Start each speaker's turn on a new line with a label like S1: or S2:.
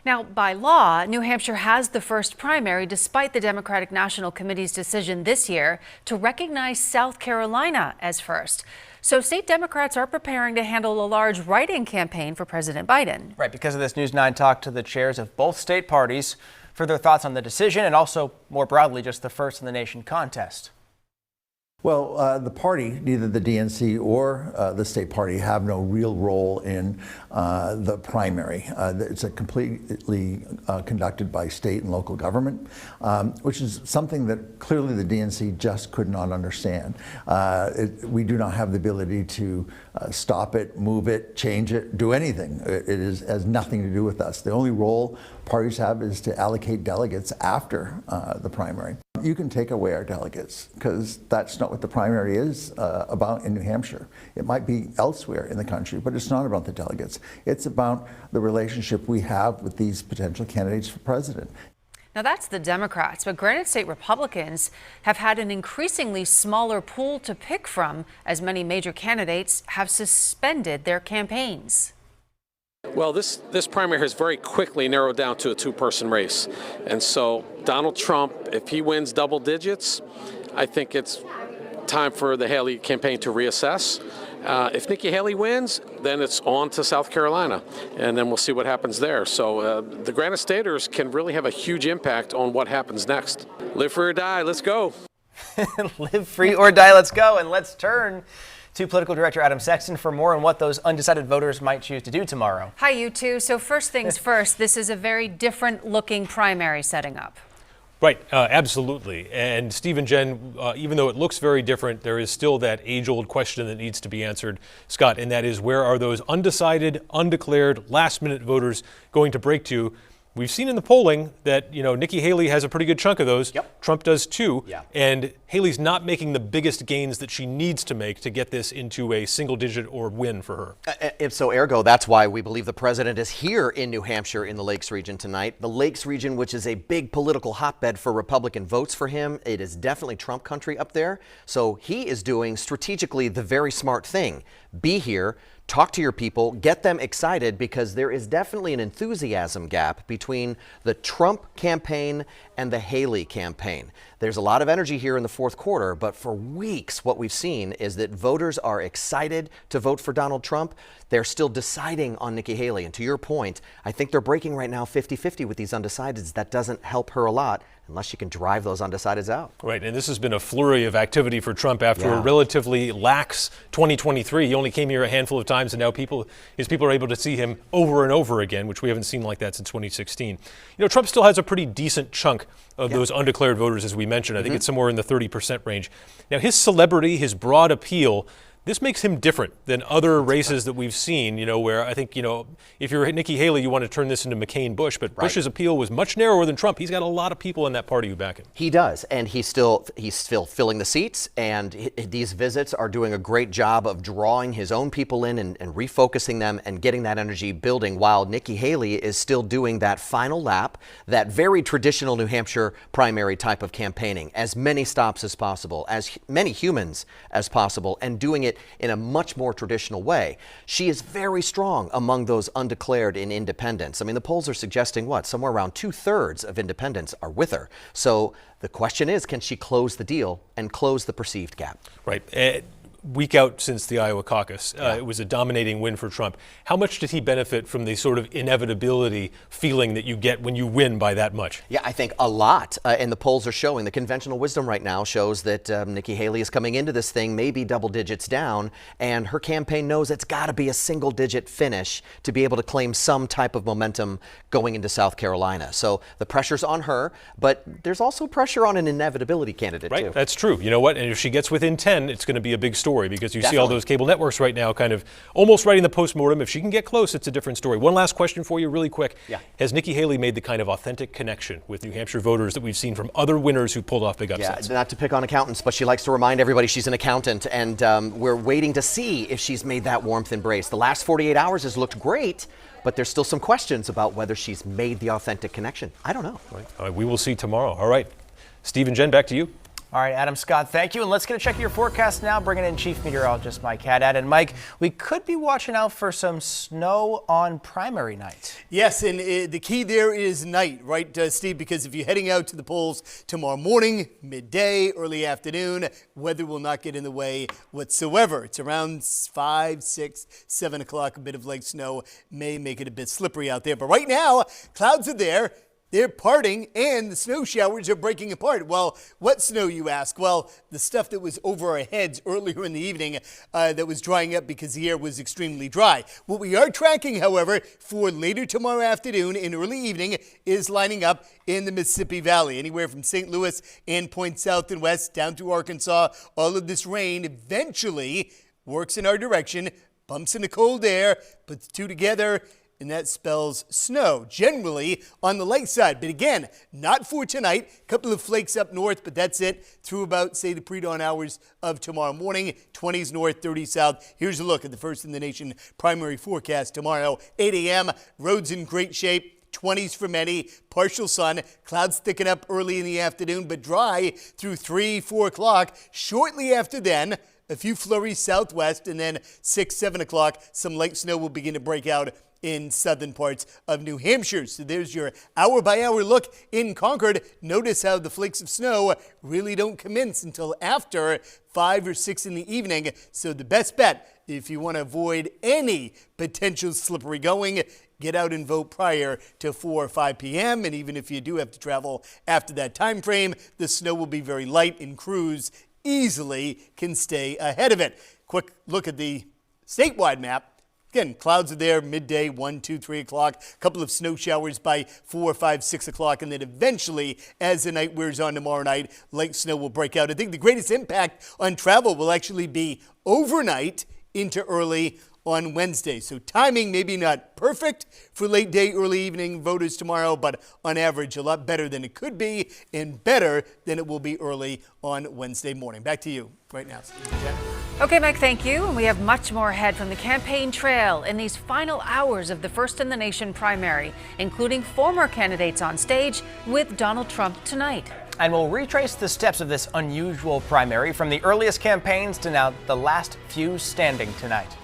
S1: Now, by law, New Hampshire has the first primary despite the Democratic National Committee's decision this year to recognize South Carolina as first. So state Democrats are preparing to handle a large write-in campaign for President Biden.
S2: Right. Because of this, News 9 talked to the chairs of both state parties for their thoughts on the decision and also, more broadly, just the first in the nation contest.
S3: Well, the party, neither the DNC or the state party, have no real role in the primary. It's Completely conducted by state and local government, which is something that clearly the DNC just could not understand. We do not have the ability to stop it, move it, change it, do anything. Has nothing to do with us. The only role parties have is to allocate delegates after the primary. You can take away our delegates because that's not what the primary is about in New Hampshire. It might be elsewhere in the country, but it's not about the delegates. It's about the relationship we have with these potential candidates for president.
S1: Now, that's the Democrats, but Granite State Republicans have had an increasingly smaller pool to pick from as many major candidates have suspended their campaigns.
S4: Well, this primary has very quickly narrowed down to a two-person race. And so Donald Trump, if he wins double digits, I think it's time for the Haley campaign to reassess. If Nikki Haley wins, then it's on to South Carolina, and then we'll see what happens there. So the Granite Staters can really have a huge impact on what happens next. Live free or die, let's go.
S2: Live free or die, let's go. And let's turn to political director Adam Sexton for more on what those undecided voters might choose to do tomorrow.
S1: Hi, you two. So first things first, this is a very different looking primary setting up.
S5: Right, absolutely. And Steve and Jen, even though it looks very different, there is still that age-old question that needs to be answered, Scott, and that is, where are those undecided, undeclared, last-minute voters going to break to? We've seen in the polling that, Nikki Haley has a pretty good chunk of those.
S6: Yep.
S5: Trump does too.
S6: Yeah.
S5: And Haley's not making the biggest gains that she needs to make to get this into a single digit or win for her.
S6: If so, ergo, that's why we believe the president is here in New Hampshire in the Lakes region tonight. The Lakes region, which is a big political hotbed for Republican votes for him. It is definitely Trump country up there. So he is doing strategically the very smart thing. Be here. Talk to your people, get them excited, because there is definitely an enthusiasm gap between the Trump campaign and the Haley campaign. There's a lot of energy here in the fourth quarter, but for weeks what we've seen is that voters are excited to vote for Donald Trump. They're still deciding on Nikki Haley. And to your point, I think they're breaking right now 50-50 with these undecideds. That doesn't help her a lot unless you can drive those undecideds out.
S5: Right, and this has been a flurry of activity for Trump after a relatively lax 2023. He only came here a handful of times, and now his people are able to see him over and over again, which we haven't seen like that since 2016. Trump still has a pretty decent chunk of those undeclared voters, as we mentioned. I think it's somewhere in the 30% range. Now, his celebrity, his broad appeal, this makes him different than other races that we've seen, where I think, if you're Nikki Haley, you want to turn this into McCain-Bush, but Bush's appeal was much narrower than Trump. He's got a lot of people in that party who back him.
S6: He does, and he's still filling the seats, and these visits are doing a great job of drawing his own people in and refocusing them and getting that energy building, while Nikki Haley is still doing that final lap, that very traditional New Hampshire primary type of campaigning, as many stops as possible, as many humans as possible, and doing it in a much more traditional way. She is very strong among those undeclared in independents. I mean, the polls are suggesting somewhere around 2/3 of independents are with her. So the question is, can she close the deal and close the perceived gap?
S5: Right. Week out since the Iowa caucus, it was a dominating win for Trump. How much did he benefit from the sort of inevitability feeling that you get when you win by that much?
S6: Yeah, I think a lot. And the polls are showing, the conventional wisdom right now shows that Nikki Haley is coming into this thing maybe double digits down, and her campaign knows it's got to be a single digit finish to be able to claim some type of momentum going into South Carolina. So the pressure's on her, but there's also pressure on an inevitability candidate,
S5: too.
S6: Right,
S5: that's true. You know what? And if she gets within 10, it's going to be a big story, because you see all those cable networks right now kind of almost writing the postmortem. If she can get close, it's a different story. One last question for you really quick. Has Nikki Haley made the kind of authentic connection with New Hampshire voters that we've seen from other winners who pulled off big upsets?
S6: Not to pick on accountants, but she likes to remind everybody she's an accountant, and we're waiting to see if she's made that warmth embrace. The last 48 hours has looked great, but there's still some questions about whether she's made the authentic connection. I don't know.
S5: Right. We will see tomorrow. All right. Steve and Jen, back to you.
S2: All right, Adam Scott, thank you. And let's get a check of your forecast now, bringing in Chief Meteorologist Mike Haddad. And Mike, we could be watching out for some snow on primary night.
S7: Yes, and the key there is night, right, Steve? Because if you're heading out to the polls tomorrow morning, midday, early afternoon, weather will not get in the way whatsoever. It's around 5, 6, 7 o'clock. A bit of light snow may make it a bit slippery out there. But right now, clouds are there. They're parting, and the snow showers are breaking apart. Well, what snow, you ask? Well, the stuff that was over our heads earlier in the evening that was drying up because the air was extremely dry. What we are tracking, however, for later tomorrow afternoon and early evening is lining up in the Mississippi Valley, anywhere from St. Louis and points south and west down to Arkansas. All of this rain eventually works in our direction, bumps into cold air, puts the two together, and that spells snow, generally on the lake side. But again, not for tonight. A couple of flakes up north, but that's it through about, say, the pre-dawn hours of tomorrow morning. 20s north, 30s south. Here's a look at the first in the nation primary forecast tomorrow. 8 a.m., roads in great shape. 20s for many, partial sun, clouds thicken up early in the afternoon, but dry through 3, 4 o'clock. Shortly after then, a few flurries southwest, and then 6, 7 o'clock, some light snow will begin to break out in southern parts of New Hampshire. So there's your hour-by-hour look in Concord. Notice how the flakes of snow really don't commence until after 5 or 6 in the evening. So the best bet, if you want to avoid any potential slippery going, get out and vote prior to 4 or 5 p.m. And even if you do have to travel after that time frame, the snow will be very light and crews easily can stay ahead of it. Quick look at the statewide map. Again, clouds are there midday, 1, 2, 3 o'clock. A couple of snow showers by 4, 5, 6 o'clock. And then eventually, as the night wears on tomorrow night, light snow will break out. I think the greatest impact on travel will actually be overnight into early on Wednesday. So timing maybe not perfect for late day, early evening voters tomorrow, but on average a lot better than it could be and better than it will be early on Wednesday morning. Back to you right now, Steve and Jen.
S1: Okay, Mike, thank you. And we have much more ahead from the campaign trail in these final hours of the First in the Nation primary, including former candidates on stage with Donald Trump tonight.
S2: And we'll retrace the steps of this unusual primary from the earliest campaigns to now the last few standing tonight.